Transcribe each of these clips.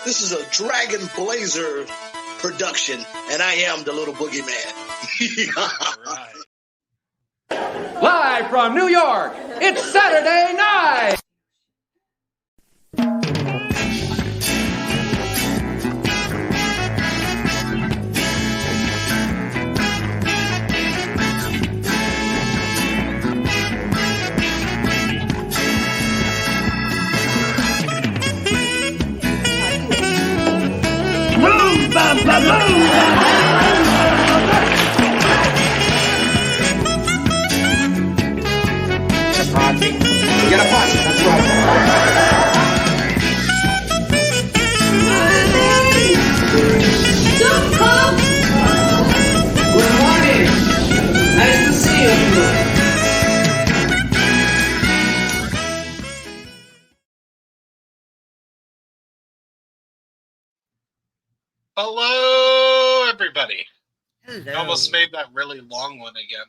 This is a Dragon Blazer production, and I am the little boogeyman. Right. Live from New York, it's Saturday night! Boom, bam, bam, boom! Get a posse, that's right. Good morning. Nice to see you. Hello, everybody. Hello. I almost made that really long one again.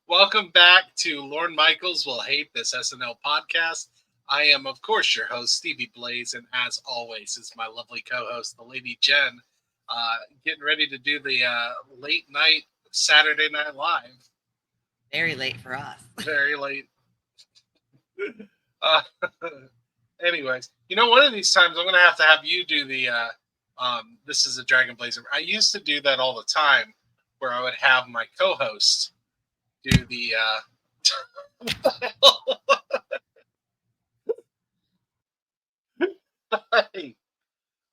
Welcome back to Lorne Michaels Will Hate This SNL podcast. I am, of course, your host, Stevie Blaze, and as always is my lovely co-host, the Lady Jen, getting ready to do the late night Saturday Night Live. Very late for us. Very late. Anyways, one of these times I'm going to have you do the This is a Dragon Blazer. I used to do that all the time, where I would have my co-host do the Hi.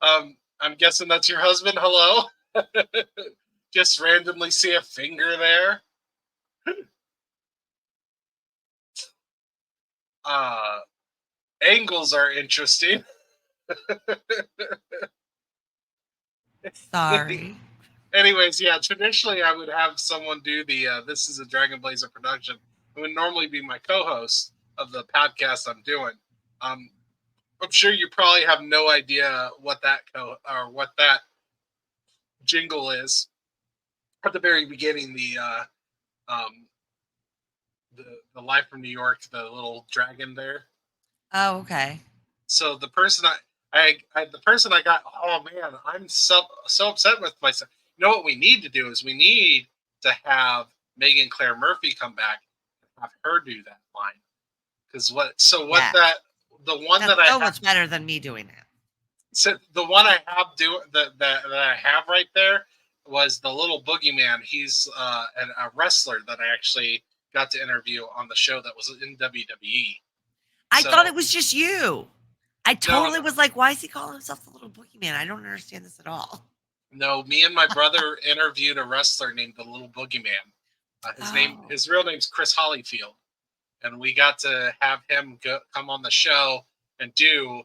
I'm guessing that's your husband. Hello. Just randomly see a finger there. Angles are interesting. Sorry. Anyways, yeah, traditionally I would have someone do the This is a Dragon Blazer production. It would normally be my co-host of the podcast I'm doing. I'm sure you probably have no idea what that jingle is. At the very beginning, the Live from New York, the little dragon there. Oh, okay. So the person I got, oh man, I'm so upset with myself. You know what we need to do is we need to have Megan Claire Murphy come back and have her do that line. Because the one That's that I so have, much better than me doing it. so the one I have that I have right there was the little boogeyman. He's a wrestler that I actually got to interview on the show that was in WWE. I thought it was just you. I totally was like, why is he calling himself the little boogeyman? I don't understand this at all. No, me and my brother interviewed a wrestler named the Little Boogeyman. His real name's Chris Hollyfield, and we got to have him come on the show and do.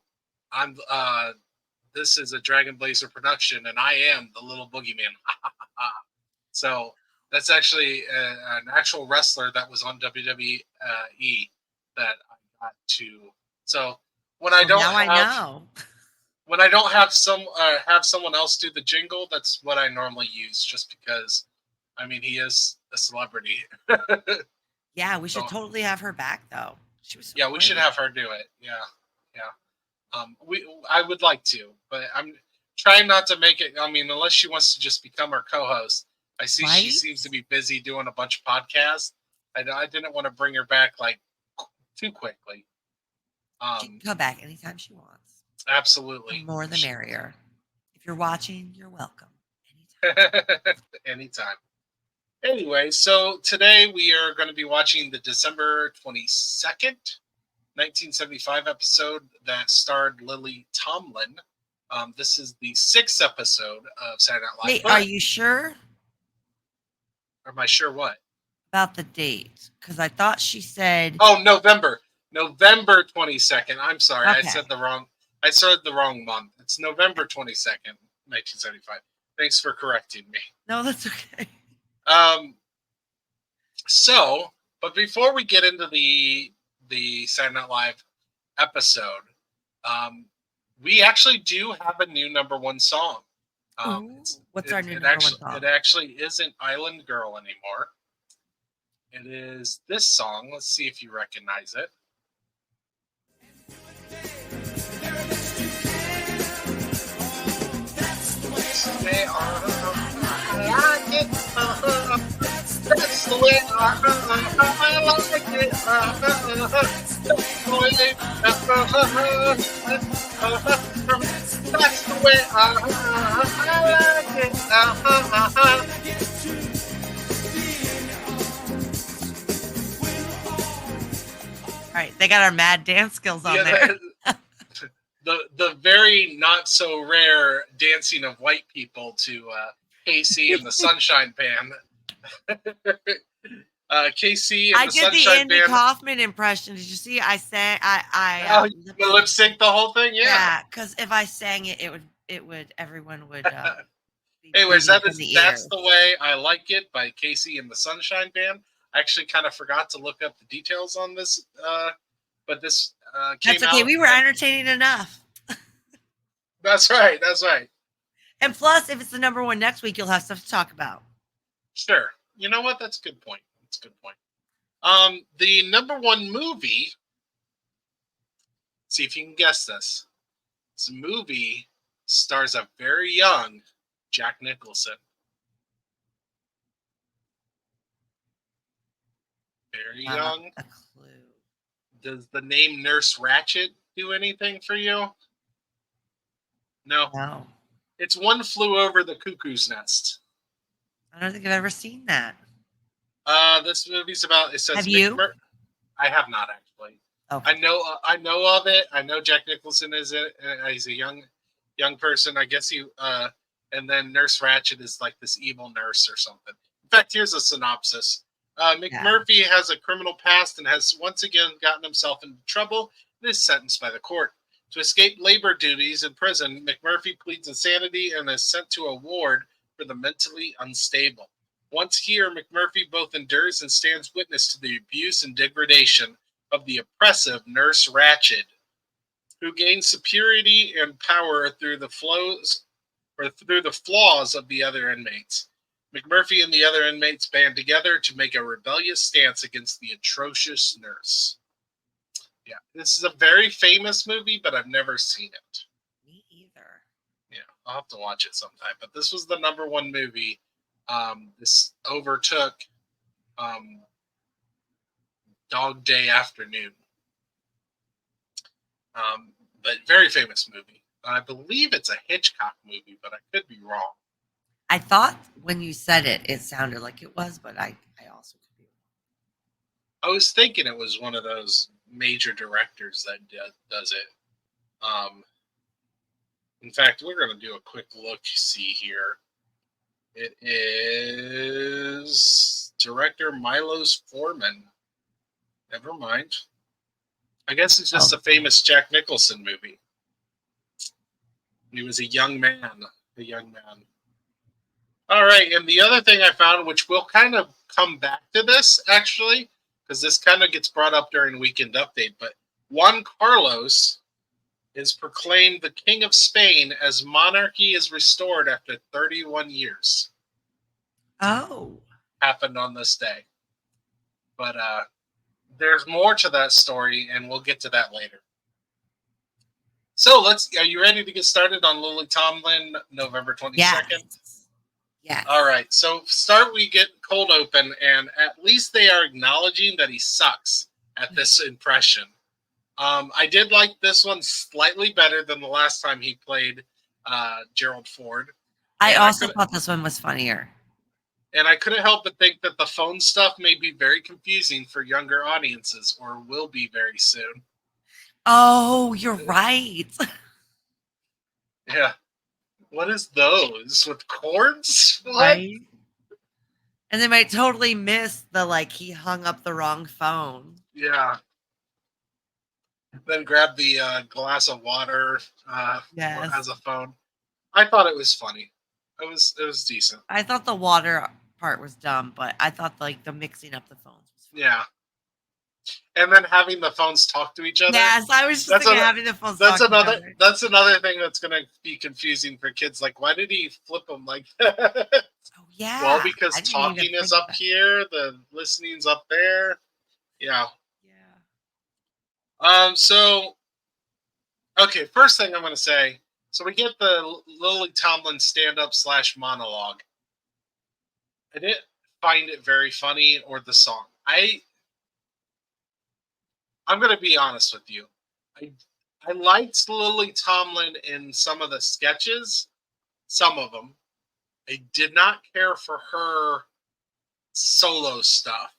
This is a Dragon Blazer production, and I am the Little Boogeyman. So that's actually an actual wrestler that was on WWE that I got to. So when I don't I know. When I don't have someone else do the jingle, that's what I normally use, just because, I mean, he is a celebrity. Yeah, we should totally have her back, though. She was we should have her do it. Yeah. I would like to, but I'm trying not to make it. I mean, unless she wants to just become our co-host. I see She seems to be busy doing a bunch of podcasts. I didn't want to bring her back like too quickly. She can come back anytime she wants. Absolutely. The more the merrier. If you're watching, you're welcome. Anytime. Anyway, so today we are going to be watching the December 22nd, 1975 episode that starred Lily Tomlin. This is the 6th episode of Saturday Night Live. Wait, are you sure? Am I sure what? About the date. Because I thought she said... Oh, November 22nd. I'm sorry. Okay. I said the wrong month. It's November 22nd, 1975. Thanks for correcting me. No, that's okay. But before we get into the Saturday Night Live episode, we actually do have a new number one song. What's our new number one song? It actually isn't Island Girl anymore. It is this song. Let's see if you recognize it. way I like it. That's the way I like it. That's the way. That's the way I like it. All right, they got our mad dance skills on there. The very not so rare dancing of white people to KC and the Sunshine Band. KC and I the did Sunshine the Andy Band. Kaufman impression. Did you see? I sang. I You lip sync the whole thing, yeah. Because if I sang it, everyone would. Anyways, that's the way I like it by KC and the Sunshine Band. I actually kind of forgot to look up the details on this, but this came That's okay. out. We were entertaining enough. That's right. That's right. And plus, if it's the number one next week, you'll have stuff to talk about. Sure. You know what? That's a good point. That's a good point. The number one movie. See if you can guess this. This movie stars a very young Jack Nicholson. Very young. A clue. Does the name Nurse Ratched do anything for you? No. No. It's One Flew Over the Cuckoo's Nest. I don't think I've ever seen that. This movie's about. It says. Have you? I have not actually. Okay. I know of it. I know Jack Nicholson is it. He's a young person. I guess he. And then Nurse Ratched is like this evil nurse or something. In fact, here's a synopsis. McMurphy has a criminal past and has once again gotten himself into trouble and is sentenced by the court. To escape labor duties in prison, McMurphy pleads insanity and is sent to a ward for the mentally unstable. Once here, McMurphy both endures and stands witness to the abuse and degradation of the oppressive Nurse Ratched, who gains superiority and power through the flaws of the other inmates. McMurphy and the other inmates band together to make a rebellious stance against the atrocious nurse. Yeah, this is a very famous movie, but I've never seen it. Me either. Yeah, I'll have to watch it sometime. But this was the number one movie. This overtook Dog Day Afternoon. But very famous movie. I believe it's a Hitchcock movie, but I could be wrong. I thought when you said it, it sounded like it was, but I also could be wrong. I was thinking it was one of those major directors that does it. In fact, we're going to do a quick look-see here. It is director Milos Forman. Never mind. I guess it's just a famous Jack Nicholson movie. He was a young man. All right, and the other thing I found, which will kind of come back to this, actually, because this kind of gets brought up during Weekend Update, but Juan Carlos is proclaimed the King of Spain as monarchy is restored after 31 years. Oh. Happened on this day. But there's more to that story, and we'll get to that later. So are you ready to get started on Lily Tomlin, November 22nd? Yeah. All right. So we get cold open, and at least they are acknowledging that he sucks at this impression. I did like this one slightly better than the last time he played Gerald Ford. I also thought this one was funnier. And I couldn't help but think that the phone stuff may be very confusing for younger audiences, or will be very soon. Oh, you're right. Yeah. What is those? With cords? What? Right? And they might totally miss the, he hung up the wrong phone. Yeah. Then grab the glass of water Yes. as a phone. I thought it was funny. It was decent. I thought the water part was dumb, but I thought, the mixing up the phones was funny. Yeah. And then having the phones talk to each other. Yes, I was just thinking having the phones talk to each other. That's another thing that's going to be confusing for kids. Like, why did he flip them like that? Oh, yeah. Well, because talking is up here, the listening's up there. Yeah. Yeah. So, okay, first thing I'm going to say, So we get the Lily Tomlin stand-up / monologue. I didn't find it very funny or the song. I'm going to be honest with you. I liked Lily Tomlin in some of the sketches, some of them. I did not care for her solo stuff.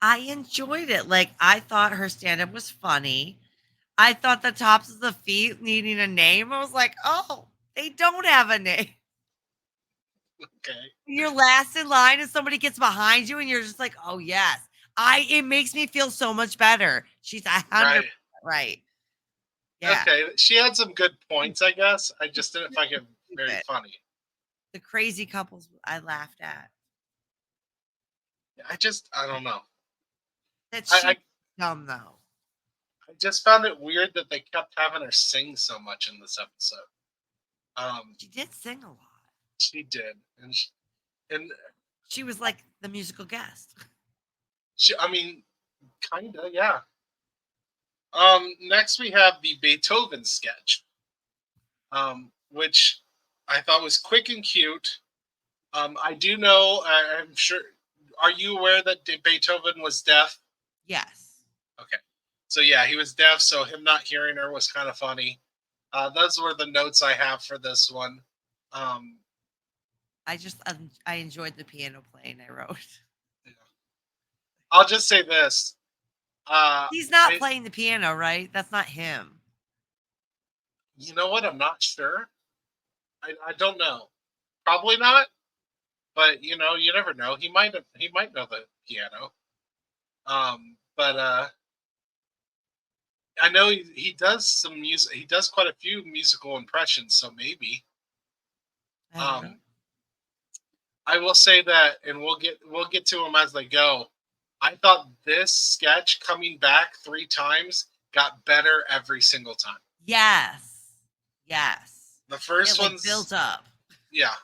I enjoyed it. Like, I thought her stand-up was funny. I thought the Tops of the Feet needing a name. I was like, oh, they don't have a name. Okay. You're last in line and somebody gets behind you and you're just like, oh, yes. It makes me feel so much better. She's 100% right. Yeah. Okay. She had some good points, I guess. I just didn't find it very funny. The crazy couples I laughed at. I don't know. That she's dumb, though. I just found it weird that they kept having her sing so much in this episode. She did sing a lot. She did. And she was like the musical guest. I mean, kind of, yeah. Next we have the Beethoven sketch, which I thought was quick and cute. I do know, I'm sure, are you aware that Beethoven was deaf? Yes. Okay. So yeah, he was deaf, so him not hearing her was kind of funny. Those were the notes I have for this one. I enjoyed the piano playing I wrote. Yeah. I'll just say this. He's not playing the piano, right? That's not him. You know what? I'm not sure. I don't know. Probably not. But you never know. He might know the piano. But I know he does some music. He does quite a few musical impressions, so maybe. I will say that, and we'll get to them as they go. I thought this sketch coming back 3 times got better every single time. Yes. The first one's built up. Yeah,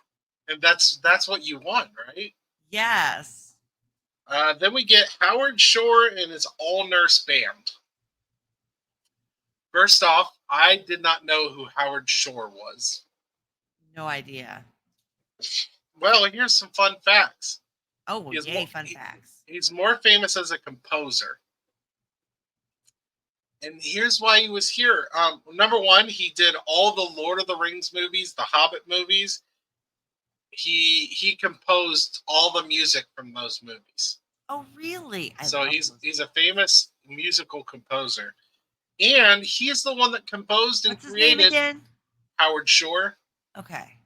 and that's what you want, right? Yes. Then we get Howard Shore and his all-nurse band. First off, I did not know who Howard Shore was. No idea. Well, here's some fun facts. Oh, yay, fun facts. He's more famous as a composer. And here's why he was here. Number one, he did all the Lord of the Rings movies, the Hobbit movies. He composed all the music from those movies. Oh, really? So he's a famous musical composer. And he's the one that composed and created his name again? Howard Shore. Okay.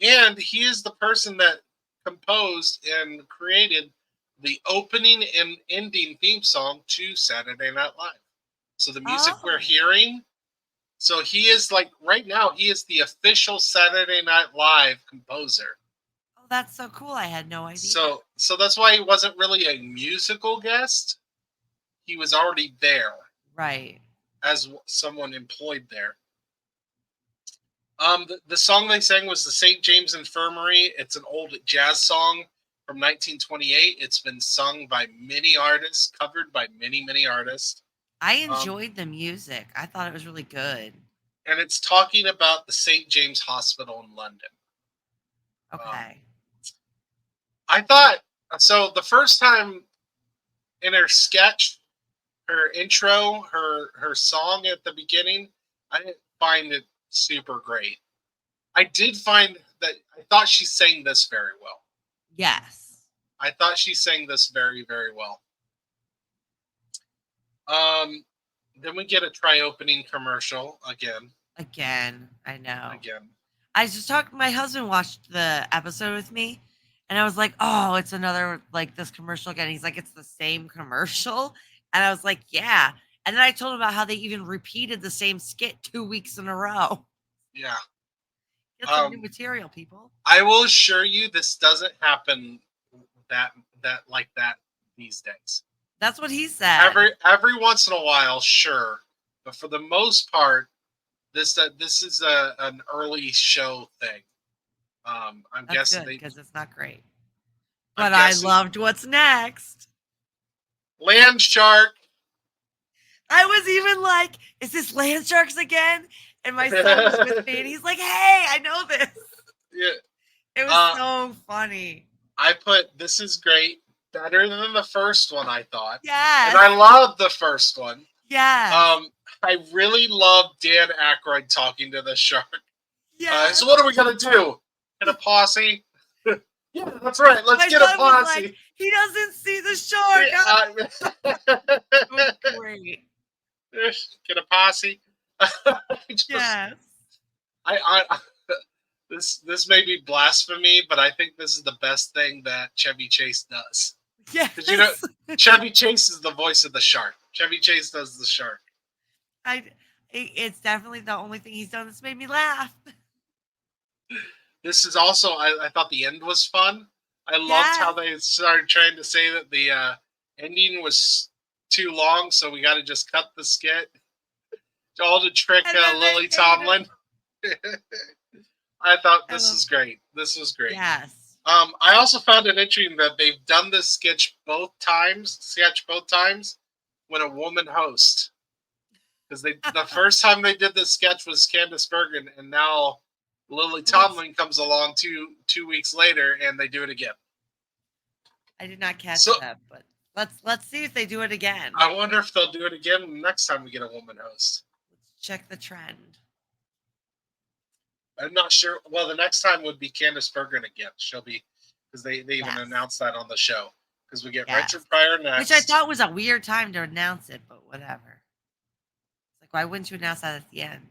And he is the person that composed and created the opening and ending theme song to Saturday Night Live. So the music we're hearing, so he is like, right now, he is the official Saturday Night Live composer. Oh, that's so cool. I had no idea. So that's why he wasn't really a musical guest. He was already there. Right. As someone employed there. The song they sang was the St. James Infirmary. It's an old jazz song from 1928. It's been sung by many artists, covered by many, many artists. I enjoyed the music. I thought it was really good. And it's talking about the St. James Hospital in London. Okay. I thought, so the first time in her sketch, her intro, her song at the beginning, I didn't find it super great. I did find that I thought she sang this very well. Yes. I thought she sang this very, very well. Then we get a try-opening commercial again. I know. Again. I just talked, my husband watched the episode with me, and I was like, oh, it's another, like, this commercial again. He's like, it's the same commercial? And I was like, yeah. And then I told him about how they even repeated the same skit 2 weeks in a row. Yeah. Get some new material, people. I will assure you this doesn't happen that like that these days. That's what he said. Every once in a while, sure. But for the most part, this is an early show thing. I'm guessing because it's not great. But I loved what's next. Land shark. I was even like, is this land sharks again? And my son was with me, and he's like, "Hey, I know this." Yeah. It was so funny. I put "This is great," better than the first one, I thought. Yes. And I loved the first one. Yes. I really loved Dan Aykroyd talking to the shark. Yes. So what are we gonna do? Get a posse? Yeah, that's right. Let's get a was posse. like, he doesn't see the shark. It was great. Get a posse. Yes. This may be blasphemy, but I think this is the best thing that Chevy Chase does. Yes. Because Chevy Chase is the voice of the shark. Chevy Chase does the shark. It's definitely the only thing he's done that's made me laugh. This is also, I thought the end was fun. I loved how they started trying to say that the ending was too long, so we got to just cut the skit. All to trick Lily Tomlin. I thought this was great. This was great. Yes. I also found it interesting that they've done this sketch both times when a woman hosts. Because the first time they did this sketch was Candice Bergen, and now Lily Tomlin comes along two weeks later, and they do it again. I did not catch that, but let's see if they do it again. I wonder if they'll do it again next time we get a woman host. Let's check the trend. I'm not sure. Well, the next time would be Candice Bergen again. She'll be, because they even announced that on the show. Because we get Richard Pryor next. Which I thought was a weird time to announce it, but whatever. It's like, why wouldn't you announce that at the end?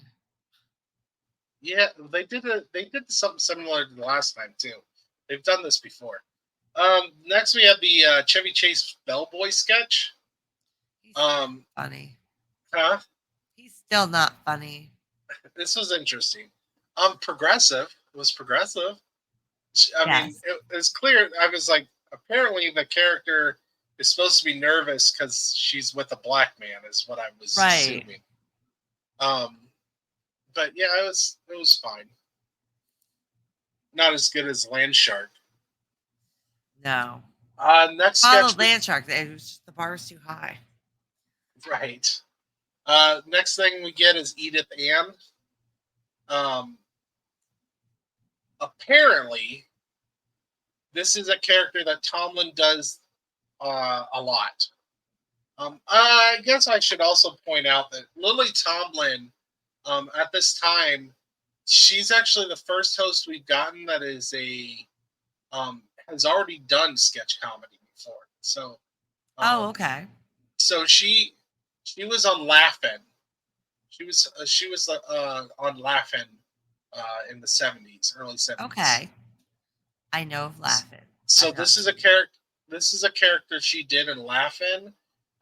Yeah, they did something similar to the last time too. They've done this before. Next we have the Chevy Chase Bellboy sketch. He's funny. Huh? He's still not funny. This was interesting. Progressive. It was progressive. I mean, it was clear. I was like, apparently the character is supposed to be nervous because she's with a black man, is what I was assuming. But yeah, it was fine. Not as good as Land Shark. No. Next Follow sketch. Land Shark. The bar was too high. Right. Next thing we get is Edith Ann. Apparently, this is a character that Tomlin does a lot. I guess I should also point out that Lily Tomlin, at this time, she's actually the first host we've gotten that is has already done sketch comedy before. So, okay. So she was on Laugh-In. She was on Laugh-In in the 70s, early 70s. Okay. I know of Laugh-In. So this is a character she did in Laugh-In,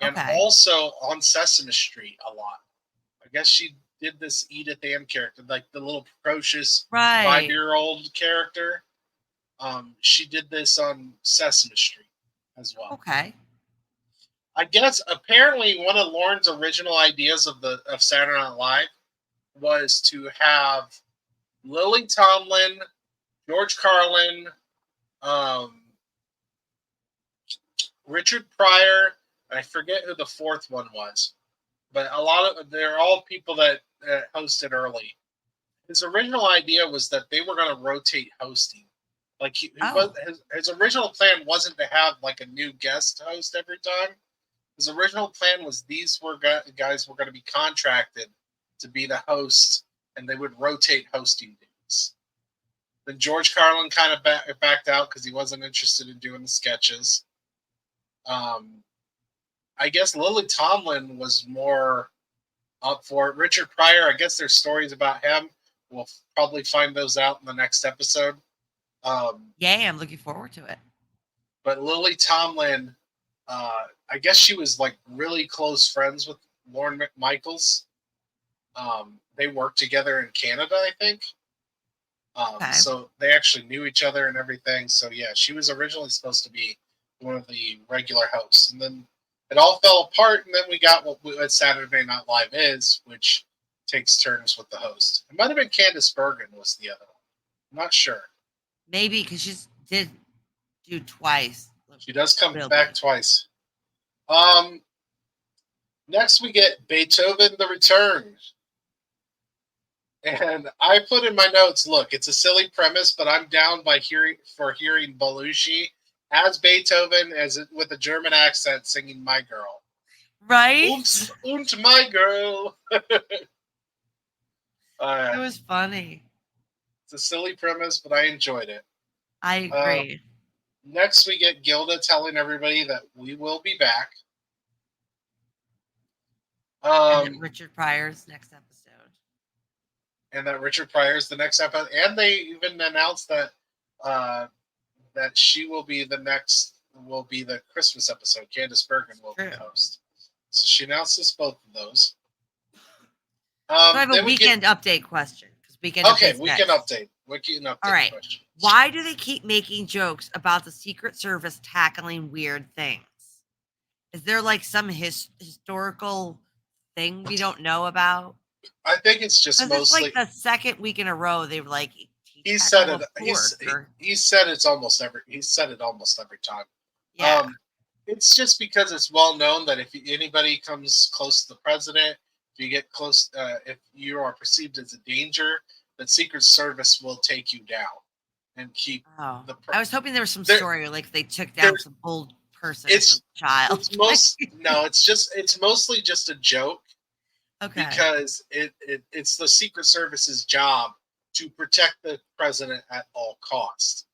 and also on Sesame Street a lot. I guess she did this Edith Ann character, like the little precocious 5-year-old character. She did this on Sesame Street as well. Okay. I guess apparently one of Lorne's original ideas of Saturday Night Live was to have Lily Tomlin, George Carlin, Richard Pryor, and I forget who the fourth one was, but they're all people that hosted early. His original idea was that they were going to rotate hosting. Like his original plan wasn't to have like a new guest host every time. His original plan was these guys were going to be contracted to be the host, and they would rotate hosting duties. Then George Carlin kind of backed out because he wasn't interested in doing the sketches. I guess Lily Tomlin was more up for it. Richard Pryor, I guess there's stories about him. We'll probably find those out in the next episode. Yay, I'm looking forward to it. But Lily Tomlin, I guess she was like really close friends with Lorne Michaels. They worked together in Canada, I think. So they actually knew each other and everything. So yeah, she was originally supposed to be one of the regular hosts, and then it all fell apart. And then we got what Saturday Night Live is, which takes turns with the host. It might have been Candice Bergen was the other one. I'm not sure. Maybe because she did do twice. She does come back twice. Next we get Beethoven: The Return. And I put in my notes, look, it's a silly premise, but I'm down by hearing Belushi as Beethoven with a German accent singing "My Girl." Right? Und my girl. It was funny. It's a silly premise, but I enjoyed it. I agree. Next, we get Gilda telling everybody that we will be back. And Richard Pryor's next episode. And that Richard Pryor's the next episode. And they even announced that that she will be the Christmas episode. Candice Bergen will be the host. So she announced both of those. So I have a weekend update question. Weekend update. All right. Question. Why do they keep making jokes about the Secret Service tackling weird things? Is there like some historical thing we don't know about? I think it's just mostly it's like the second week in a row they were like he said it almost every time. Yeah. It's just because it's well known that if anybody comes close to the president, if you get close, if you are perceived as a danger, that Secret Service will take you down and keep the. I was hoping there was some story like they took down some old person, some child. It's mostly just a joke. Okay. Because it's the Secret Service's job to protect the president at all costs.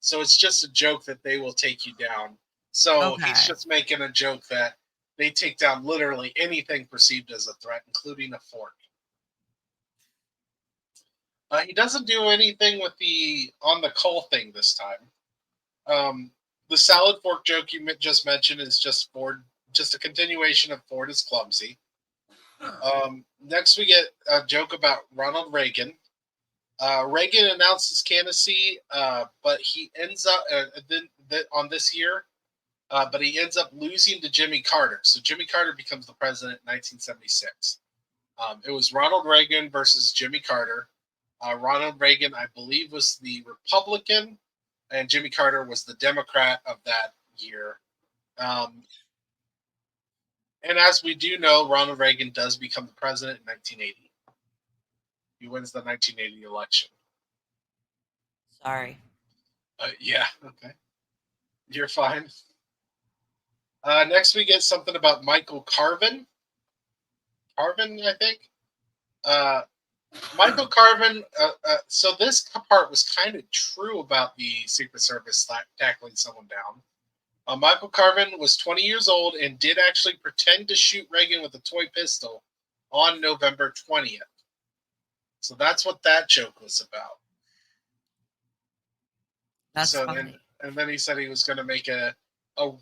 So it's just a joke that they will take you down. So he's just making a joke that they take down literally anything perceived as a threat, including a fork. He doesn't do anything with the on the call thing this time. The salad fork joke you just mentioned is just a continuation of Ford is clumsy. Next, we get a joke about Ronald Reagan. Reagan announced his candidacy, but he ends up on this year. But he ends up losing to Jimmy Carter. So Jimmy Carter becomes the president in 1976. It was Ronald Reagan versus Jimmy Carter. Ronald Reagan, I believe, was the Republican, and Jimmy Carter was the Democrat of that year. And as we do know, Ronald Reagan does become the president in 1980. He wins the 1980 election. Sorry. Yeah, okay. You're fine. Next, we get something about Michael Carvin. Carvin, I think. Michael Carvin. So this part was kind of true about the Secret Service tackling someone down. Michael Carvin was 20 years old and did actually pretend to shoot Reagan with a toy pistol on November 20th. So that's what that joke was about. That's funny. And then he said he was going to make a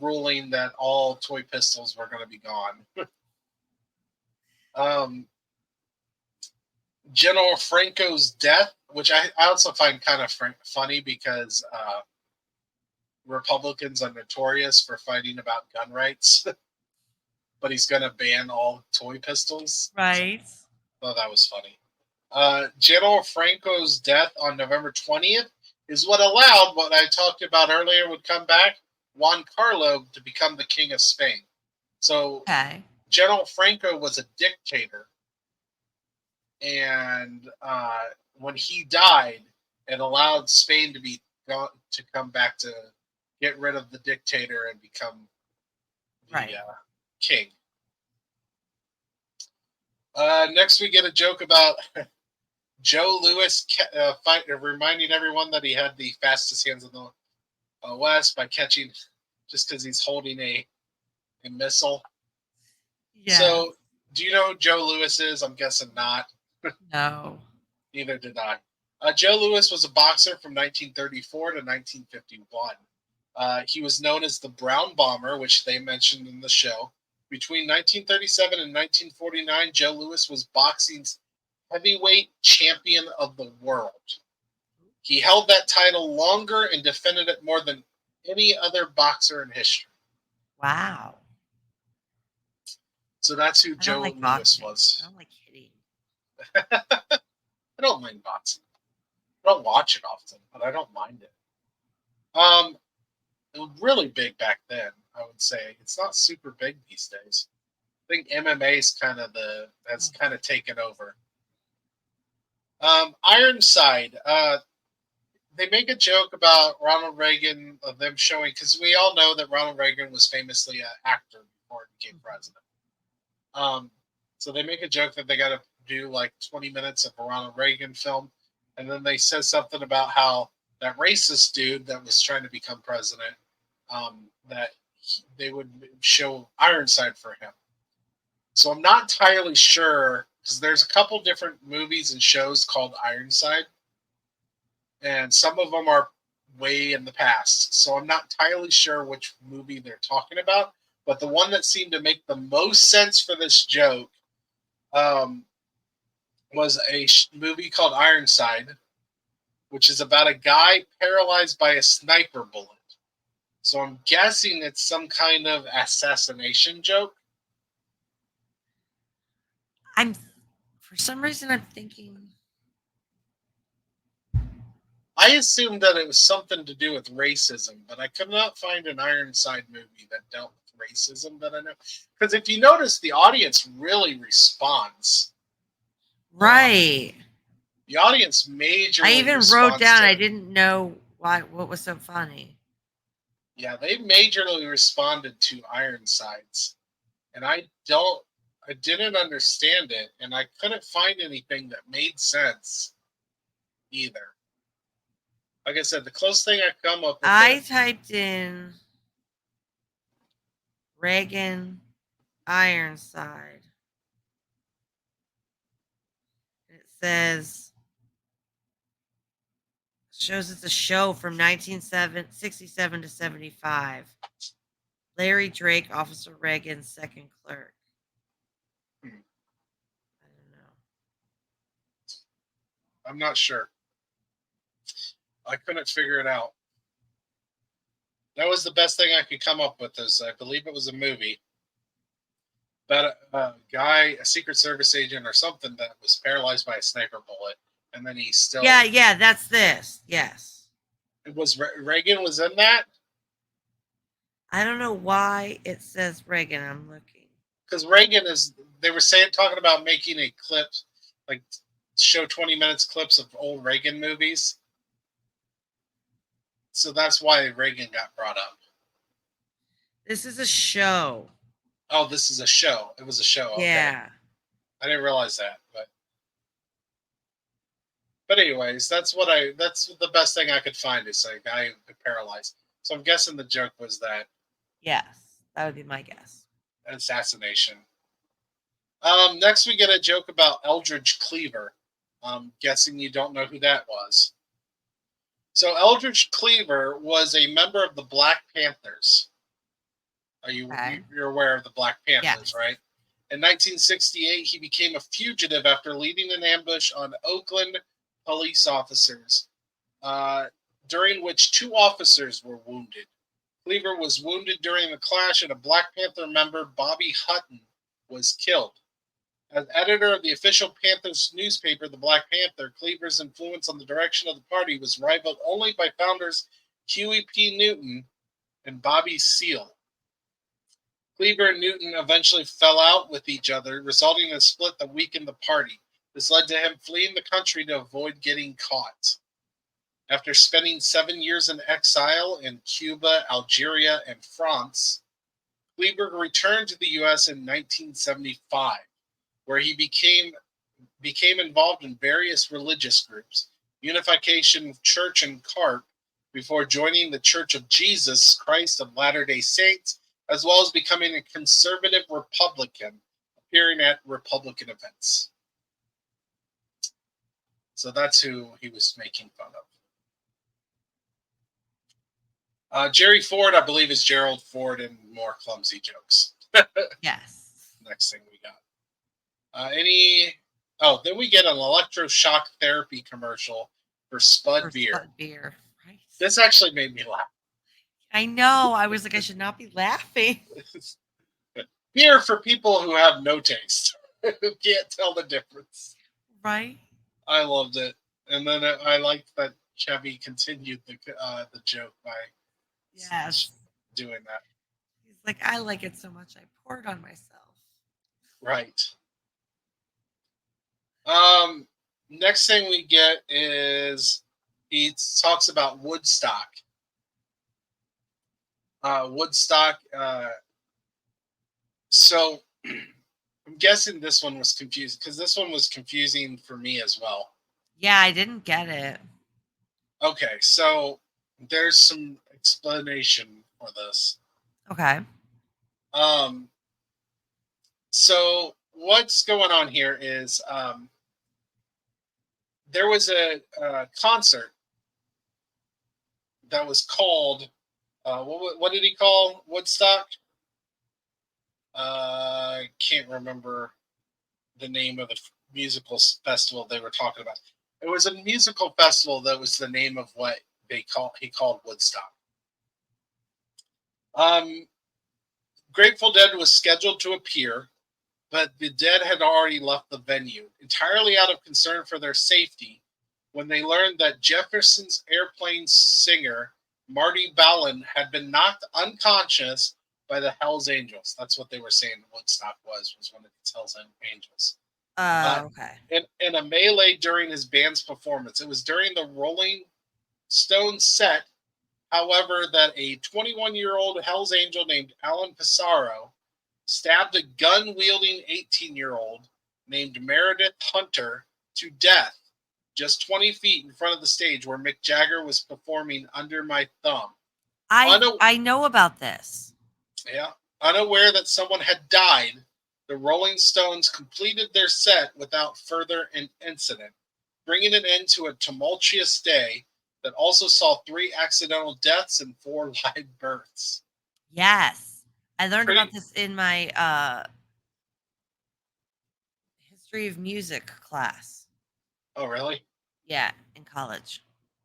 ruling that all toy pistols were going to be gone. General Franco's death, which I also find kind of funny because Republicans are notorious for fighting about gun rights, but he's going to ban all toy pistols. Right. Oh, that was funny. General Franco's death on November 20th is what allowed what I talked about earlier would come back, Juan Carlo to become the king of Spain. So General Franco was a dictator, and when he died, it allowed Spain to come back to get rid of the dictator and become the king. Next, we get a joke about Joe Louis reminding everyone that he had the fastest hands in the West by catching, just because he's holding a missile. Yeah. So, do you know who Joe Louis is? I'm guessing not. No. Neither did I. Joe Louis was a boxer from 1934 to 1951. He was known as the Brown Bomber, which they mentioned in the show. Between 1937 and 1949, Joe Louis was boxing's heavyweight champion of the world. He held that title longer and defended it more than any other boxer in history. Wow. So that's who Joe Louis was. I don't like hitting. I don't mind boxing. I don't watch it often, but I don't mind it. It was really big back then, I would say. It's not super big these days. I think MMA is has kind of taken over. Ironside. They make a joke about Ronald Reagan, of them showing, because we all know that Ronald Reagan was famously an actor before he became president. So they make a joke that they got to do like 20 minutes of a Ronald Reagan film, and then they said something about how that racist dude that was trying to become president, that they would show Ironside for him. So I'm not entirely sure, because there's a couple different movies and shows called Ironside, and some of them are way in the past. So I'm not entirely sure which movie they're talking about, but the one that seemed to make the most sense for this joke was a movie called Ironside, which is about a guy paralyzed by a sniper bullet. So I'm guessing it's some kind of assassination joke. For some reason, I'm thinking. I assumed that it was something to do with racism, but I could not find an Ironside movie that dealt with racism that I know. Because if you notice, the audience really responds. Right. The audience majorly. I even wrote down. I didn't know what was so funny. Yeah, they majorly responded to Ironsides, and I didn't understand it, and I couldn't find anything that made sense either. Like I said, the closest thing I come up with. I typed in Reagan Ironside. It shows it's a show from 1967 to 75. Larry Drake, Officer Reagan, second clerk. I don't know. I'm not sure. I couldn't figure it out. That was the best thing I could come up with. I believe it was a movie about a guy, a Secret Service agent or something, that was paralyzed by a sniper bullet, and then he still. Yeah, that's this. Yes. It was Reagan was in that. I don't know why it says Reagan. I'm looking. Because Reagan is. They were talking about making a clip, like show 20 minutes clips of old Reagan movies. So that's why Reagan got brought up. This is a show. Oh, this is a show. It was a show. Okay. Yeah. I didn't realize that, but anyways, that's the best thing I could find is a guy paralyzed. So I'm guessing the joke was that. Yes, that would be my guess. Assassination. Next we get a joke about Eldridge Cleaver. I'm guessing you don't know who that was. So Eldridge Cleaver was a member of the Black Panthers. You're aware of the Black Panthers, yes. Right? In 1968, he became a fugitive after leading an ambush on Oakland police officers, during which 2 officers were wounded. Cleaver was wounded during the clash, and a Black Panther member, Bobby Hutton, was killed. As editor of the official Panthers newspaper, the Black Panther, Cleaver's influence on the direction of the party was rivaled only by founders Huey P. Newton and Bobby Seale. Cleaver and Newton eventually fell out with each other, resulting in a split that weakened the party. This led to him fleeing the country to avoid getting caught. After spending 7 years in exile in Cuba, Algeria, and France, Cleaver returned to the U.S. in 1975, where he became involved in various religious groups, Unification Church and CARP, before joining the Church of Jesus Christ of Latter-day Saints, as well as becoming a conservative Republican, appearing at Republican events. So that's who he was making fun of. Jerry Ford, I believe, is Gerald Ford in more clumsy jokes. Yes. Next thing we got. Then we get an electroshock therapy commercial for Spud Beer. Spud Beer. Right. This actually made me laugh. I know. I was like, I should not be laughing. Beer for people who have no taste, who can't tell the difference. Right. I loved it, and then I liked that Chevy continued the joke by doing that. He's like, I like it so much, I pour it on myself. Right. next thing we get is he talks about Woodstock. Woodstock. So I'm guessing this one was confusing because this one was confusing for me as well. Yeah, I didn't get it. Okay, so there's some explanation for this. Okay. So what's going on here is there was a concert that was called what did he call Woodstock? I can't remember the name of the musical festival they were talking about. It was a musical festival that was the name of what he called Woodstock. Grateful Dead was scheduled to appear, but the Dead had already left the venue, entirely out of concern for their safety, when they learned that Jefferson's Airplane singer, Marty Balin, had been knocked unconscious by the Hells Angels. That's what they were saying Woodstock was one of these Hells Angels. Okay. In a melee during his band's performance. It was during the Rolling Stones set, however, that a 21-year-old Hells Angel named Alan Pissarro stabbed a gun-wielding 18-year-old named Meredith Hunter to death just 20 feet in front of the stage where Mick Jagger was performing Under My Thumb. I know about this. Yeah. Unaware that someone had died, the Rolling Stones completed their set without further incident, bringing an end to a tumultuous day that also saw 3 accidental deaths and 4 live births. Yes. I learned about this in my history of music class. Oh, really? Yeah, in college.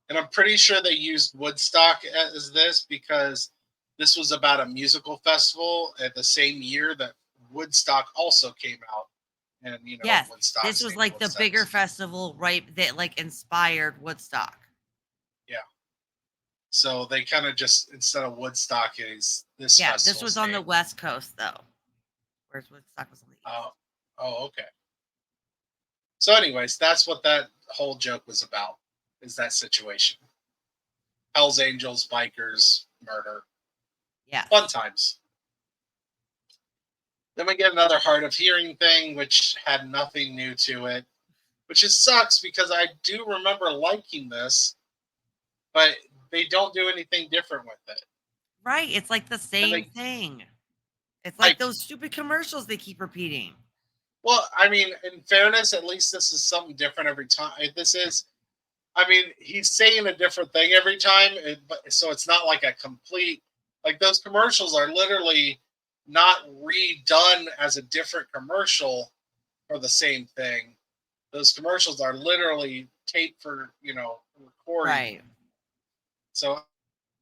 And I'm pretty sure they used Woodstock as this because this was about a musical festival at the same year that Woodstock also came out. And, yes, Woodstock. This was like the bigger festival, right, that like inspired Woodstock. Yeah. So they kind of just, instead of Woodstock, is this festival. This was on the West Coast, though. Whereas Woodstock was on the East. Oh, okay. So anyways, that's what that whole joke was about, is that situation. Hells Angels, bikers, murder. Yeah. Fun times. Then we get another Hard of Hearing thing, which had nothing new to it, which just sucks because I do remember liking this, but they don't do anything different with it. Right. It's like the same thing. It's like those stupid commercials they keep repeating. Well, I mean, in fairness, at least this is something different every time. He's saying a different thing every time, so it's not like a complete, like those commercials are literally not redone as a different commercial for the same thing. Those commercials are literally taped for, recording. Right. So a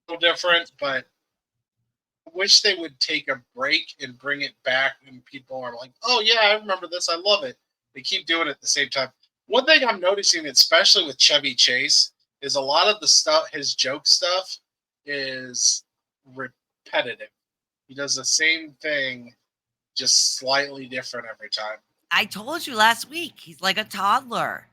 little different, but I wish they would take a break and bring it back and people are like, oh yeah, I remember this. I love it. They keep doing it at the same time. One thing I'm noticing, especially with Chevy Chase, is a lot of the stuff, his joke stuff, is repetitive. He does the same thing, just slightly different every time. I told you last week, he's like a toddler.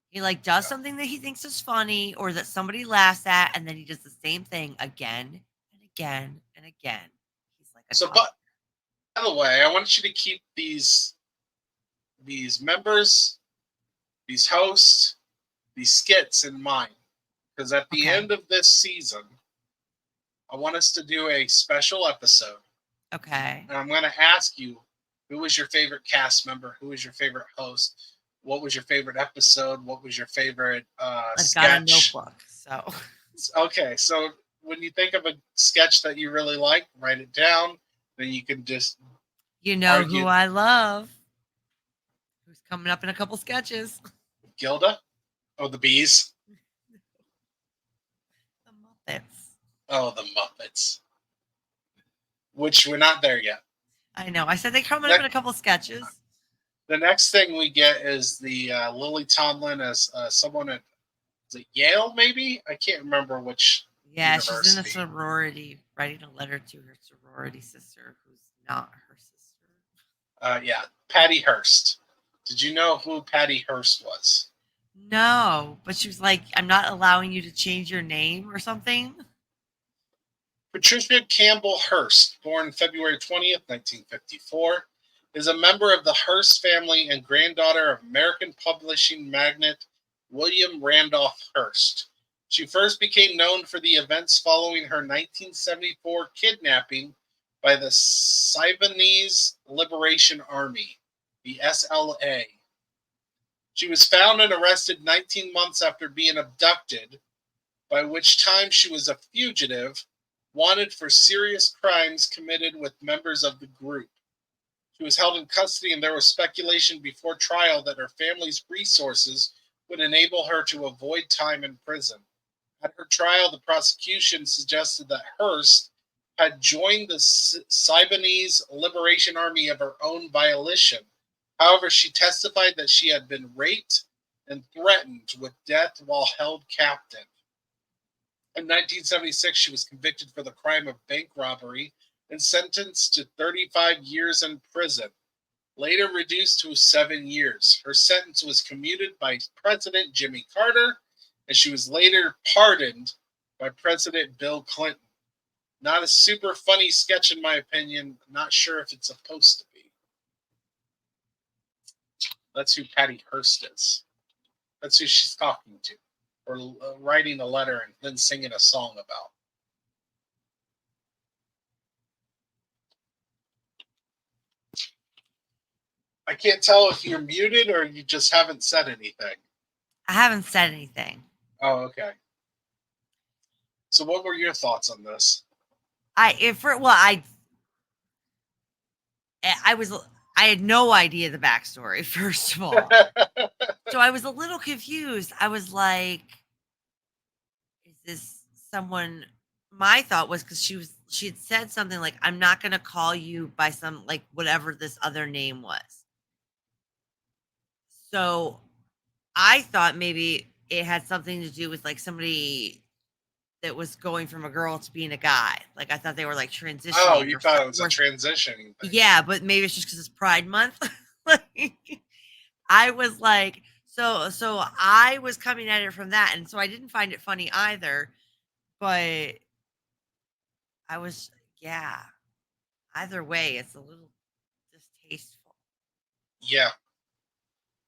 He does something that he thinks is funny or that somebody laughs at, and then he does the same thing again and again and again. He's like a toddler. But by the way, I want you to keep these members, these hosts, these skits in mind, because at the end of this season, I want us to do a special episode. Okay. And I'm going to ask you, who was your favorite cast member? Who was your favorite host? What was your favorite episode? What was your favorite sketch? I've got a notebook, so. Okay, so when you think of a sketch that you really like, write it down. Then you can just who I love. Who's coming up in a couple sketches. Gilda? Oh, the bees? The Muppets. Oh, the Muppets. Which we're not there yet. I know. I said they're coming up in a couple sketches. The next thing we get is the Lily Tomlin as someone at Yale, maybe? I can't remember which university. She's in a sorority, writing a letter to her sorority sister who's not her sister. Patty Hearst. Did you know who Patty Hearst was? No, but she was like, I'm not allowing you to change your name or something. Patricia Campbell Hearst, born February 20th, 1954, is a member of the Hearst family and granddaughter of American publishing magnate William Randolph Hearst. She first became known for the events following her 1974 kidnapping by the Symbionese Liberation Army, the SLA. She was found and arrested 19 months after being abducted, by which time she was a fugitive, wanted for serious crimes committed with members of the group. She was held in custody, and there was speculation before trial that her family's resources would enable her to avoid time in prison. At her trial, the prosecution suggested that Hearst had joined the Symbionese Liberation Army of her own volition. However, she testified that she had been raped and threatened with death while held captive. In 1976, she was convicted for the crime of bank robbery and sentenced to 35 years in prison, later reduced to 7 years. Her sentence was commuted by President Jimmy Carter, and she was later pardoned by President Bill Clinton. Not a super funny sketch, in my opinion. Not sure if it's supposed to be. That's who Patty Hearst is. That's who she's talking to, or writing a letter and then singing a song about. I can't tell if you're muted or you just haven't said anything. I haven't said anything. Oh, okay. So what were your thoughts on this? I had no idea the backstory, first of all. So I was a little confused. I was like, is this someone? My thought was because she had said something like, I'm not gonna call you by some like whatever this other name was. So I thought maybe it had something to do with like somebody that was going from a girl to being a guy. Like I thought they were like transitioning. Oh, you thought it was a transitioning thing. Yeah, but maybe it's just because it's Pride Month. Like, I was like, so I was coming at it from that, and so I didn't find it funny either. But I was, yeah. Either way, it's a little distasteful. Yeah,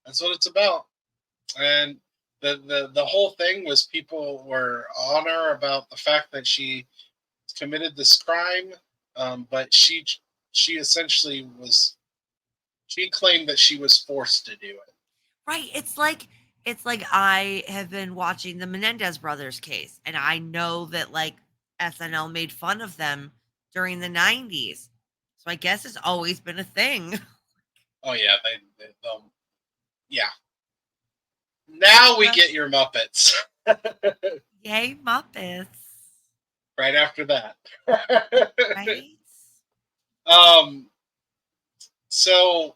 that's what it's about. And the whole thing was people were on her about the fact that she committed this crime, but she essentially was. She claimed that she was forced to do it. Right. It's like I have been watching the Menendez brothers case, and I know that like SNL made fun of them during the 90s. So I guess it's always been a thing. Oh yeah, yeah. Now we get your Muppets. Yay, Muppets. Right after that. Right? So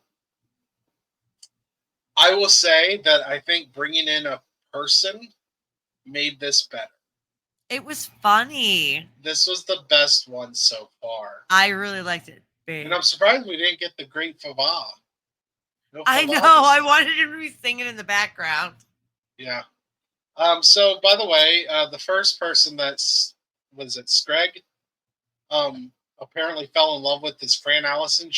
I will say that I think bringing in a person made this better. It was funny. This was the best one so far. I really liked it. Babe. And I'm surprised we didn't get the Great Fava. No I know. I wanted him to be singing in the background. Yeah. So, by the way, the first person was it Screg, apparently fell in love with is Fran Allison.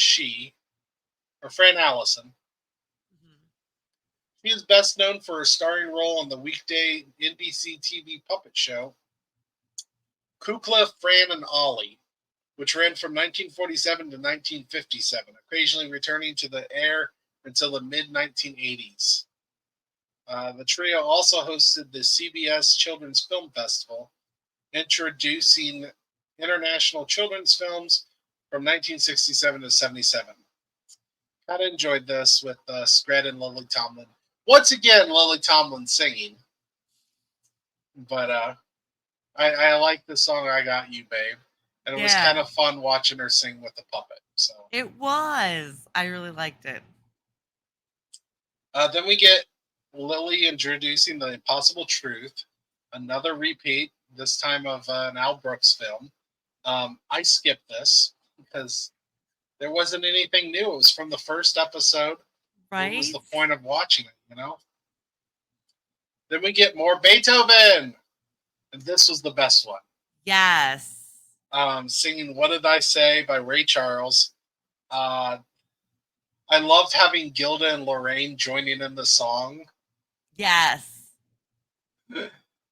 Fran Allison. Mm-hmm. She is best known for her starring role on the weekday NBC TV puppet show Kukla, Fran, and Ollie, which ran from 1947 to 1957, occasionally returning to the air until the mid-1980s. The trio also hosted the CBS Children's Film Festival, introducing international children's films from 1967 to 77. Kind of enjoyed this with Scred and Lily Tomlin. Once again, Lily Tomlin singing. But I like the song "I Got You, Babe," and it was kind of fun watching her sing with the puppet. So it was. I really liked it. Then we get Lily introducing The Impossible Truth, another repeat, this time of an Al Brooks film. I skipped this because there wasn't anything new. It was from the first episode. Right. What was the point of watching it, you know? Then we get more Beethoven. And this was the best one. Yes. Singing What Did I Say by Ray Charles. I loved having Gilda and Lorraine joining in the song. Yes. This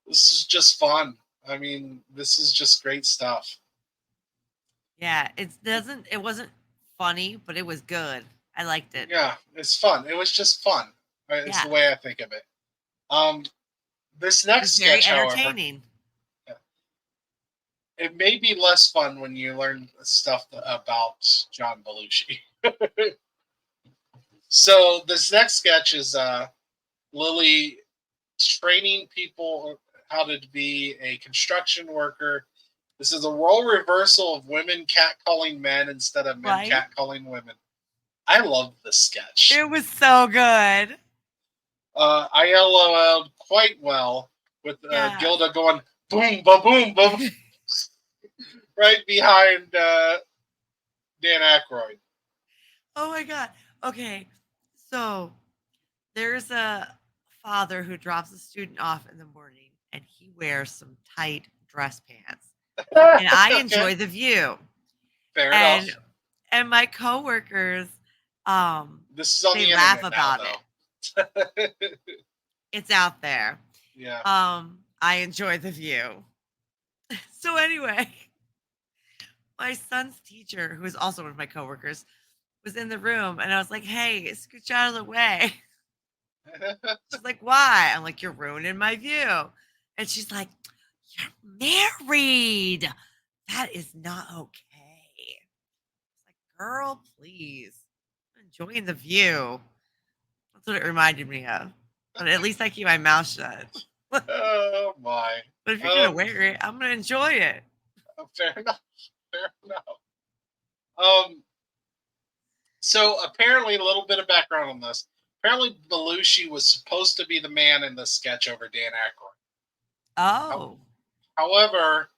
is just fun. I mean, this is just great stuff. Yeah, it wasn't funny, but it was good. I liked it. Yeah, it's fun. It was just fun. It's Yeah. the way I think of it. This It next was very sketch, however, entertaining. it may be less fun when you learn stuff about John Belushi. So this next sketch is Lily training people how to be a construction worker. This is a role reversal of women catcalling men instead of men Right. catcalling women. I love this sketch. It was so good. I LOL'd quite well with Yeah. Gilda going boom, ba boom, boom, right behind Dan Aykroyd. Oh my god. Okay. So there's a father who drops a student off in the morning and he wears some tight dress pants. And I Okay. enjoy the view. Fair And enough. and my coworkers This is on they the laugh internet about now, it. It's out there. Yeah. I enjoy the view. So anyway, my son's teacher, who is also one of my coworkers, was in the room and I was like, hey, scooch out of the way. She's like, why? I'm like, you're ruining my view. And she's like, you're married. That is not okay. It's like, girl, please. I'm enjoying the view. That's what it reminded me of. But at least I keep my mouth shut. Oh my. But if you're gonna wear it, I'm gonna enjoy it. Fair enough. Fair enough. So apparently, a little bit of background on this. Apparently, Belushi was supposed to be the man in the sketch over Dan Aykroyd. Oh. However,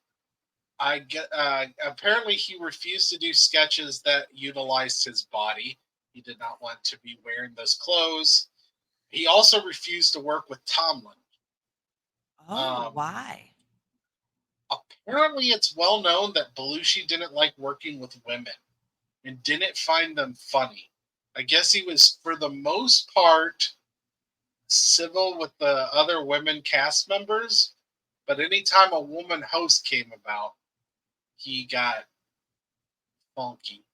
apparently he refused to do sketches that utilized his body. He did not want to be wearing those clothes. He also refused to work with Tomlin. Oh, why? Apparently, it's well known that Belushi didn't like working with women and didn't find them funny. I guess he was, for the most part, civil with the other women cast members, but anytime a woman host came about, he got funky.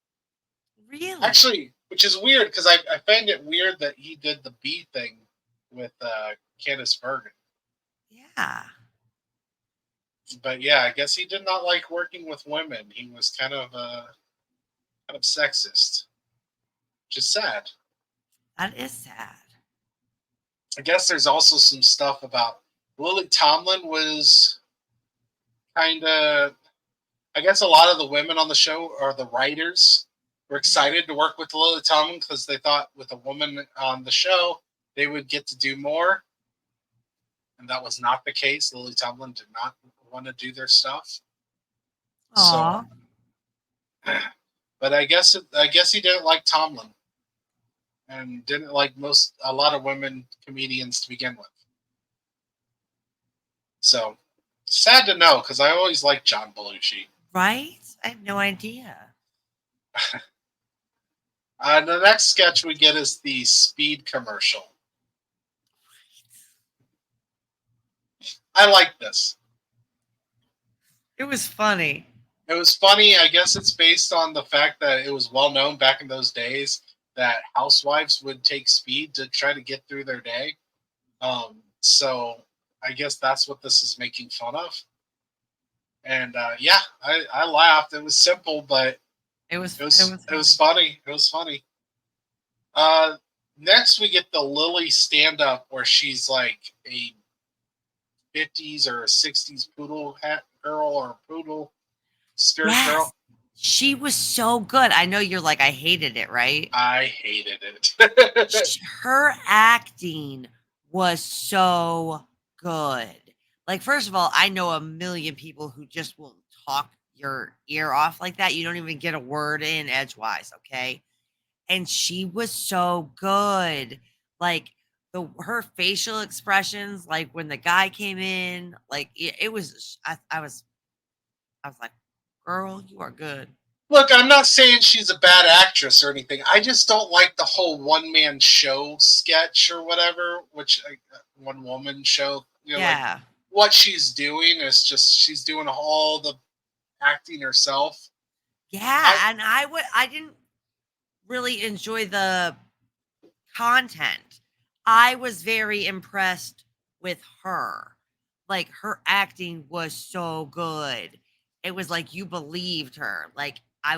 Really? Actually, which is weird because I find it weird that he did the bee thing with Candice Bergen. Yeah. But yeah, I guess he did not like working with women. He was kind of sexist, which is sad. That is sad. I guess there's also some stuff about Lily Tomlin was kind of. I guess a lot of the women on the show, or the writers, were excited to work with Lily Tomlin because they thought with a woman on the show, they would get to do more. And that was not the case. Lily Tomlin did not want to do their stuff. Aww. So, but I guess he didn't like Tomlin, and didn't like a lot of women comedians to begin with. So sad to know because I always liked John Belushi. Right? I have no idea. The next sketch we get is the Speed commercial. I like this. It was funny. It was funny. I guess it's based on the fact that it was well known back in those days that housewives would take speed to try to get through their day. So I guess that's what this is making fun of. And yeah, I laughed. It was simple, but it was funny. It was funny. Next, we get the Lily stand-up where she's like a 50s or a 60s poodle hat girl or poodle skirt girl. She was so good. I know you're like, I hated it, right? I hated it. Her acting was so good. Like, first of all, I know a million people who just will talk your ear off like that. You don't even get a word in edgewise, okay? And she was so good. Like, her facial expressions, like when the guy came in, like it was. I was like, girl, you are good. Look, I'm not saying she's a bad actress or anything. I just don't like the whole one-man show sketch or whatever, which one-woman show. You know, like Yeah, what she's doing is just she's doing all the acting herself. yeah, and I didn't really enjoy the content. I was very impressed with her. Like her acting was so good. It was like you believed her. Like I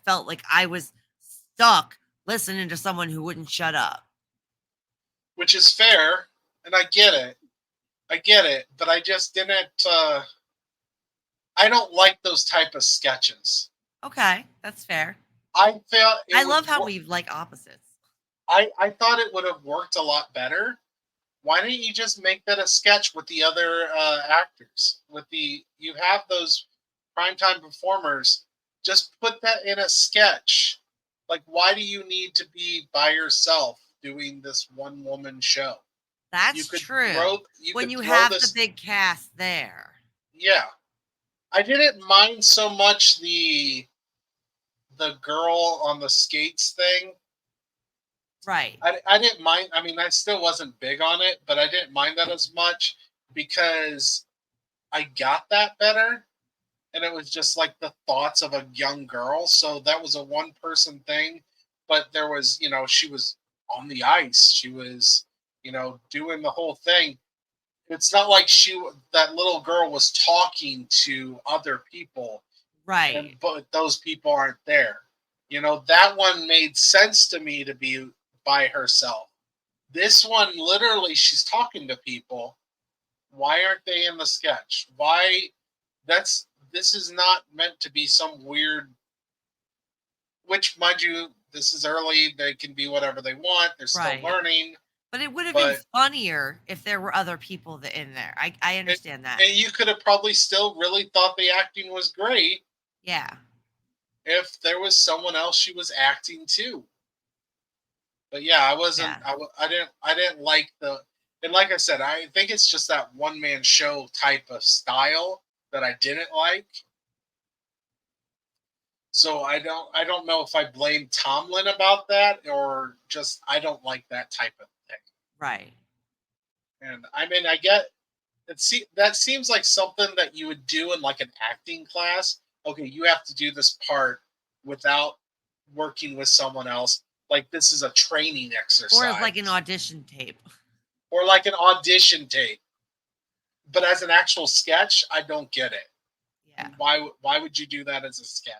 felt like I was stuck listening to someone who wouldn't shut up. Which is fair, and I get it. I get it, but I just didn't. I don't like those type of sketches. Okay, that's fair. I felt I it would. love how we like opposites. I thought it would have worked a lot better. Why don't you just make that a sketch with the other actors? You have those primetime performers. Just put that in a sketch. Like, why do you need to be by yourself doing this one woman show? That's true. When you throw have this, the big cast there. yeah. I didn't mind so much the girl on the skates thing. Right. I didn't mind. I mean, I still wasn't big on it, but I didn't mind that as much because I got that better. And it was just like the thoughts of a young girl. So that was a one person thing. But there was, she was on the ice. She was, doing the whole thing. It's not like that little girl was talking to other people. Right. But those people aren't there. That one made sense to me to be by herself. This one, literally, she's talking to people. Why aren't they in the sketch? Why? This is not meant to be some weird. Which, mind you, this is early. They can be whatever they want. They're still learning. But it would have been funnier if there were other people in there. I understand that. And you could have probably still really thought the acting was great. Yeah. If there was someone else she was acting to. But yeah, I wasn't. Yeah. I didn't like the. And like I said, I think it's just that one man show type of style that I didn't like. So I don't know if I blame Tomlin about that or just I don't like that type of thing. Right. And I mean, I get that seems like something that you would do in like an acting class. Okay, you have to do this part without working with someone else. Like this is a training exercise. Or like an audition tape. Or like an audition tape. But as an actual sketch, I don't get it. Yeah. Why would you do that as a sketch?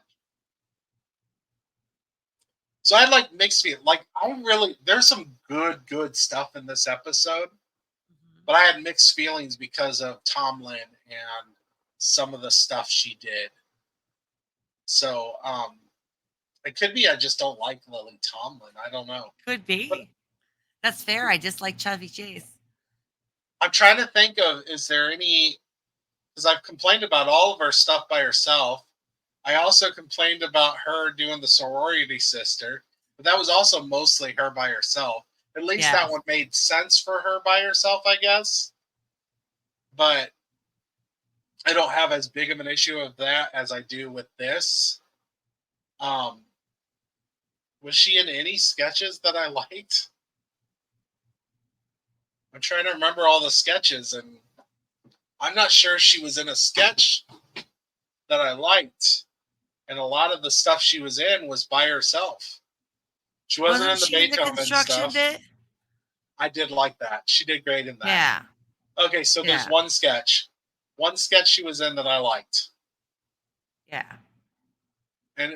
So I had like mixed feelings. Like there's some good stuff in this episode, but I had mixed feelings because of Tomlin and some of the stuff she did. So it could be I just don't like Lily Tomlin. I don't know. Could be. But that's fair. I just like Chevy Chase. I'm trying to think of, is there any, because I've complained about all of her stuff by herself. I also complained about her doing the sorority sister, but that was also mostly her by herself. At least that one made sense for her by herself, I guess. But I don't have as big of an issue of that as I do with this. Was she in any sketches that I liked? I'm trying to remember all the sketches, and I'm not sure she was in a sketch that I liked. And a lot of the stuff she was in was by herself. She wasn't in the Beethoven stuff. Bit? I did like that. She did great in that. Yeah. Okay, so there's one sketch. One sketch she was in that I liked. Yeah. And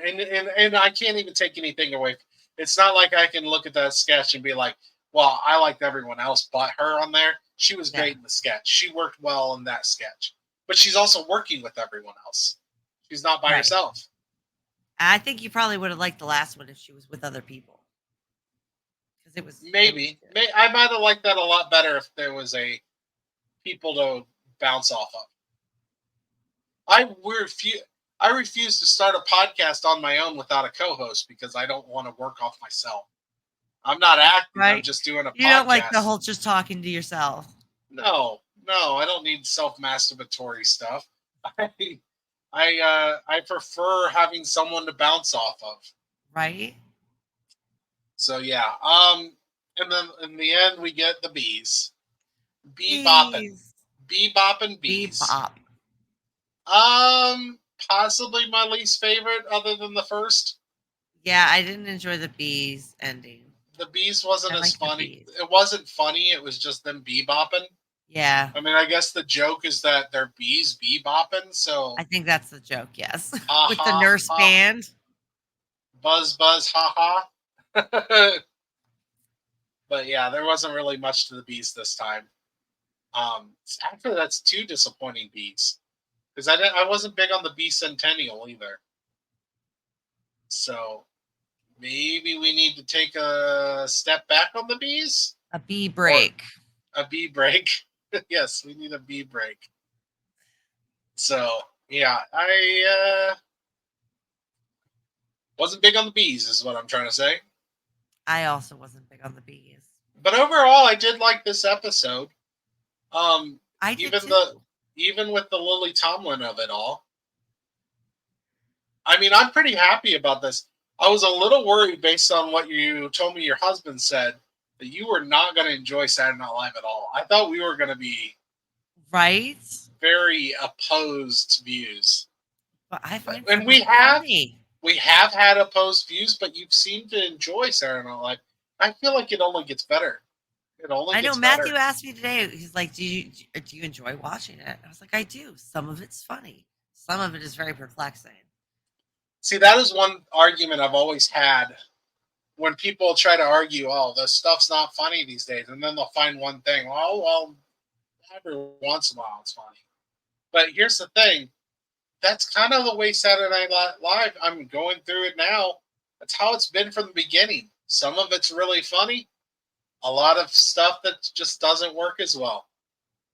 I can't even take anything away. It's not like I can look at that sketch and be like, well, I liked everyone else but her on there. She was great in the sketch. She worked well in that sketch. But she's also working with everyone else. She's not by herself. I think you probably would have liked the last one if she was with other people. Because it was maybe I might have liked that a lot better if there was a people to bounce off of. I refuse to start a podcast on my own without a co-host because I don't want to work off myself. I'm not acting. I'm Right? just doing a You podcast. don't like the whole just talking to yourself. No, I don't need self-masturbatory stuff. I prefer having someone to bounce off of. Right? So yeah. And then in the end we get the bees. Bebopping. Bebopping bees. Bebop. Possibly my least favorite other than the first. Yeah, I didn't enjoy the bees ending. The bees wasn't I as like the funny. bees. It wasn't funny. It was just them bebopping. Yeah, I mean, I guess the joke is that they're bees bebopping. So I think that's the joke, yes. ha, With the ha, nurse ha. band. Buzz, buzz, ha ha. But yeah, there wasn't really much to the bees this time. Actually, that's two disappointing bees because I wasn't big on the bicentennial either. So maybe we need to take a step back on the bees. A bee break. A bee break. Yes, we need a bee break. So yeah, I wasn't big on the bees, is what I'm trying to say. I also wasn't big on the bees. But overall, I did like this episode. I did too. Even with the Lily Tomlin of it all. I mean, I'm pretty happy about this. I was a little worried based on what you told me your husband said that you were not going to enjoy Saturday Night Live at all. I thought we were going to be Right? very opposed views. But I find And we have had opposed views, but you seem to enjoy Saturday Night Live. I feel like it only gets better. I know Matthew asked me today, he's like, do you enjoy watching it? I was like, I do. Some of it's funny. Some of it is very perplexing. See, that is one argument I've always had when people try to argue, oh, the stuff's not funny these days. And then they'll find one thing. Well, every once in a while it's funny. But here's the thing. That's kind of the way Saturday Night Live, I'm going through it now. That's how it's been from the beginning. Some of it's really funny. A lot of stuff that just doesn't work as well.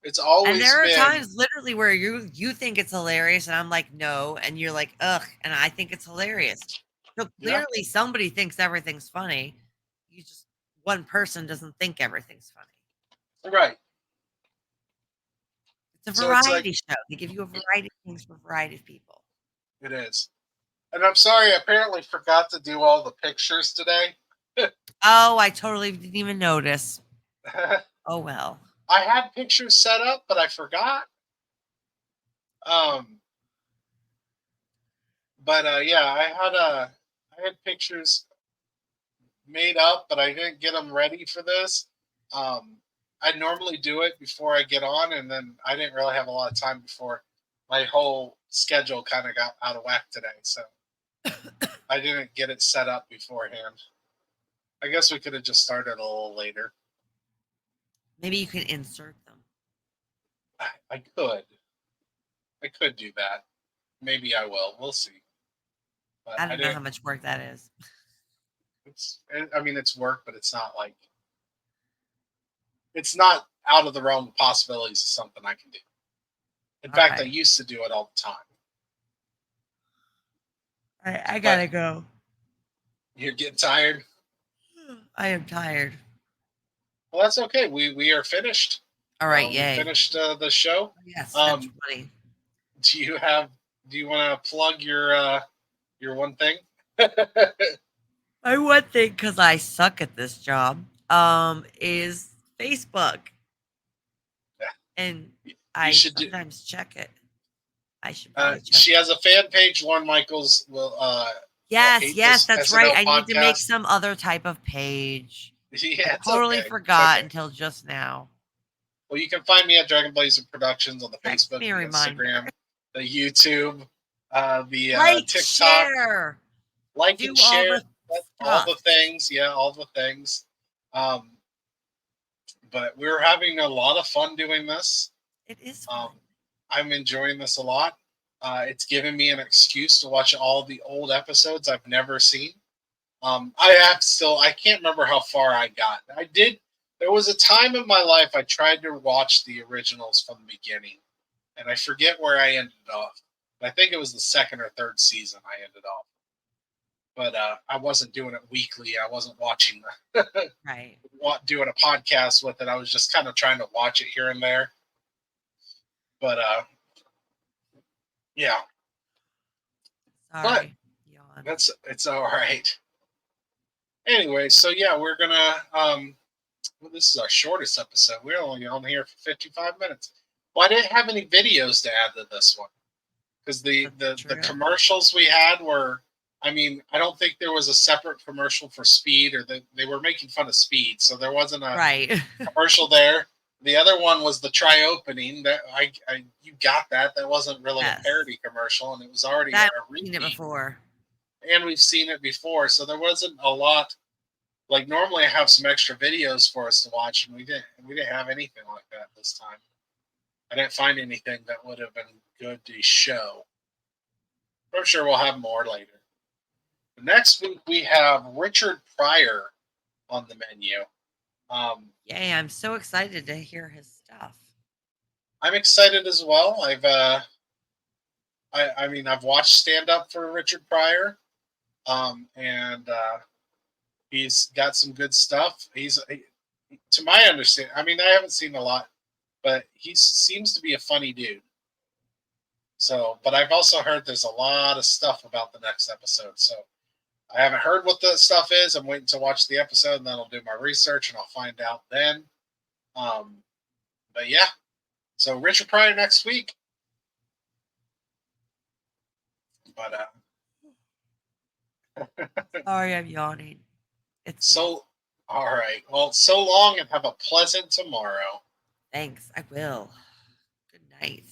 It's always and there are been, times literally where you think it's hilarious and I'm like, no, and you're like, ugh, and I think it's hilarious. So clearly somebody thinks everything's funny. One person doesn't think everything's funny. Right. It's a variety show. They give you a variety of things for a variety of people. It is. And I'm sorry, I apparently forgot to do all the pictures today. Oh, I totally didn't even notice. Oh well. I had pictures set up, but I forgot. Yeah, I had pictures made up, but I didn't get them ready for this. I normally do it before I get on, and then I didn't really have a lot of time before my whole schedule kind of got out of whack today, so I didn't get it set up beforehand. I guess we could have just started a little later. Maybe you can insert them. I could do that. Maybe I will. We'll see. But I don't know how much work that is. It's work, but it's not like it's not out of the realm of possibilities of something I can do. In fact, I used to do it all the time. I gotta go. You're getting tired? I am tired. Well, that's okay. We are finished. All right, yay. We finished the show. Yes, that's funny. Do you want to plug your one thing? My one thing, because I suck at this job, is Facebook. Yeah. And I sometimes check it. I should probably check she has a fan page. Lorne Michaels will. Yes, that's right. I podcast. need to make some other type of page. Yeah, I totally forgot until just now. Well, you can find me at Dragon Blazer Productions on the Facebook, the Instagram, the YouTube, the like, TikTok. Share. Like and share all the things. Yeah, all the things. But we're having a lot of fun doing this. It is fun. I'm enjoying this a lot. It's given me an excuse to watch all the old episodes I've never seen. I can't remember how far I got. There was a time in my life I tried to watch the originals from the beginning, and I forget where I ended off. I think it was the second or third season I ended off. but I wasn't doing it weekly. I wasn't watching Right. doing a podcast with it. I was just kind of trying to watch it here and there. But yeah, Sorry. Yawn. it's all right. Anyway, so yeah, we're gonna well, this is our shortest episode. We're only on here for 55 minutes. Well, I didn't have any videos to add to this one because the commercials we had were, I mean, I don't think there was a separate commercial for Speed, or they were making fun of Speed, so there wasn't a Right. commercial there. The other one was the try opening. That I you got that. That wasn't really Yes. a parody commercial, and it was already That a I've seen repeat. it before. And we've seen it before, so there wasn't a lot. Like normally, I have some extra videos for us to watch, and we didn't have anything like that this time. I didn't find anything that would have been good to show. I'm sure we'll have more later. Next week we have Richard Pryor on the menu. Yay! I'm so excited to hear his stuff. I'm excited as well. I mean, I've watched stand up for Richard Pryor, and he's got some good stuff. To my understanding, I mean, I haven't seen a lot, but he seems to be a funny dude. So, but I've also heard there's a lot of stuff about the next episode. So I haven't heard what the stuff is. I'm waiting to watch the episode, and then I'll do my research and I'll find out then. But yeah, so Richard Pryor next week. But Sorry, I'm yawning. It's so all right. Well, so long, and have a pleasant tomorrow. Thanks. I will. Good night.